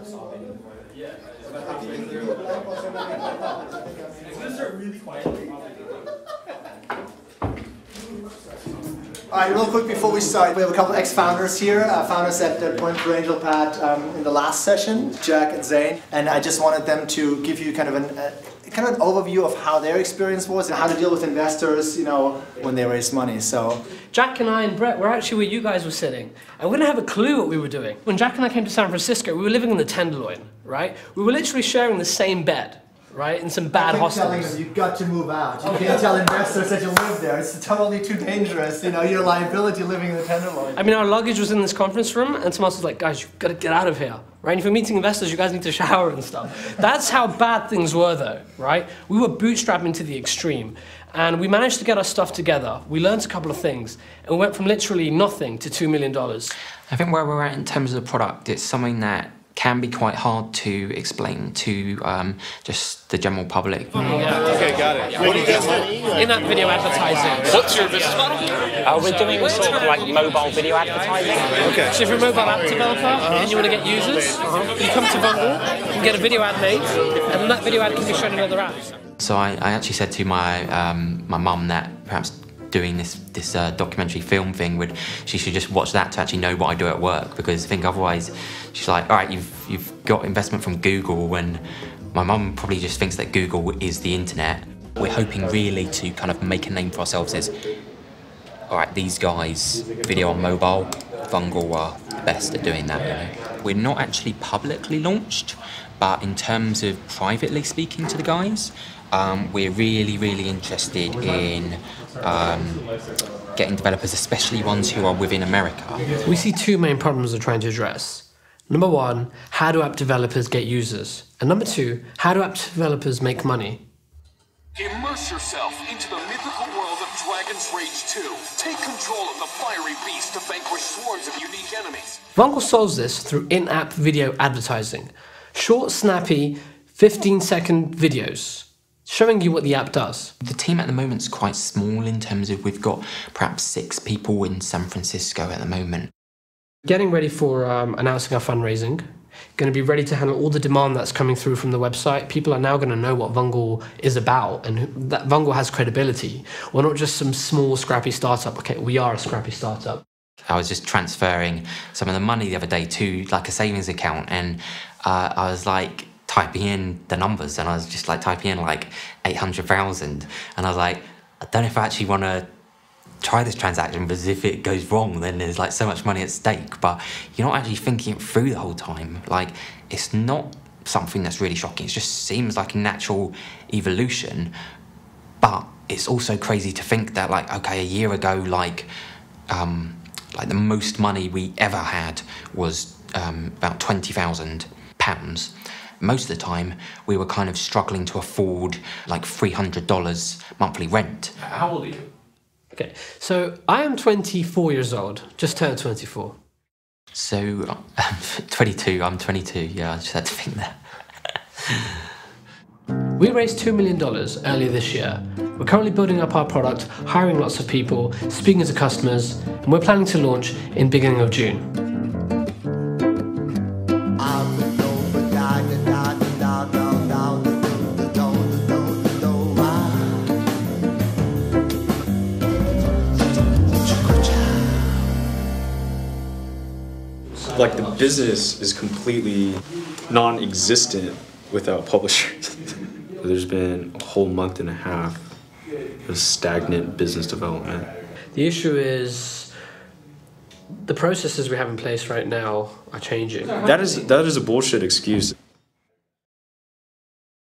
Alright, real quick before we start, we have a couple of ex-founders here, founders that went through ANGELPAD in the last session, Jack and Zain, and I just wanted them to give you kind of an overview of how their experience was and how to deal with investors, you know, when they raise money. So Jack and I and Brett were actually where you guys were sitting, and we didn't have a clue what we were doing. When Jack and I came to San Francisco, we were living in the Tenderloin, right? We were literally sharing the same bed, right, in some bad hostels. Telling them you've got to move out. You can't tell investors that you live there. It's totally too dangerous. You know, your liability living in the Tenderloin. I mean, our luggage was in this conference room, and someone was like, "Guys, you've got to get out of here." Right? And if you're meeting investors, you guys need to shower and stuff. That's how bad things were, though, right? We were bootstrapping to the extreme, and we managed to get our stuff together. We learned a couple of things, and we went from literally nothing to $2 million. I think where we're at in terms of the product, it's something that can be quite hard to explain to just the general public. Okay, got it. What do you guys do? In that video advertising. What's your business model? We're doing sort of like mobile video advertising. Okay. So if you're a mobile app developer and you want to get users, you come to Vungle, you can get a video ad made, and that video ad can be shown in other apps. So I actually said to my my mum that perhaps doing this documentary film thing she should just watch that to actually know what I do at work, because I think otherwise she's like, all right, you've got investment from Google, when my mum probably just thinks that Google is the internet. We're hoping really to kind of make a name for ourselves as, all right, these guys, video on mobile, Vungle are the best at doing that, you know. We're not actually publicly launched, but in terms of privately speaking to the guys, we're really, really interested in getting developers, especially ones who are within America. We see two main problems we're trying to address. Number one, how do app developers get users? And number two, how do app developers make money? Immerse yourself into the mythical world of Dragon's Rage 2. Take control of the fiery beast to vanquish swarms of unique enemies. Vungle solves this through in-app video advertising. Short, snappy, 15-second videos showing you what the app does. The team at the moment is quite small in terms of we've got perhaps 6 people in San Francisco at the moment. Getting ready for announcing our fundraising. Going to be ready to handle all the demand that's coming through from the website. People are now going to know what Vungle is about and that Vungle has credibility. We're not just some small, scrappy startup. Okay, we are a scrappy startup. I was just transferring some of the money the other day to like a savings account, and I was like typing in the numbers, and I was just like typing in like 800,000, and I was like, I don't know if I actually want to try this transaction, because if it goes wrong then there's like so much money at stake. But you're not actually thinking it through the whole time. Like, it's not something that's really shocking. It just seems like a natural evolution, but it's also crazy to think that like, okay, a year ago, like the most money we ever had was about £20,000. Most of the time we were kind of struggling to afford like $300 monthly rent. How old are you? Okay, so I am 24 years old, just turned 24. So, 22, I'm 22, yeah, I just had to think that. We raised $2 million earlier this year. We're currently building up our product, hiring lots of people, speaking to customers, and we're planning to launch in beginning of June. Like, the business is completely non-existent without publishers. There's been a whole month and a half of stagnant business development. The issue is the processes we have in place right now are changing. That is a bullshit excuse.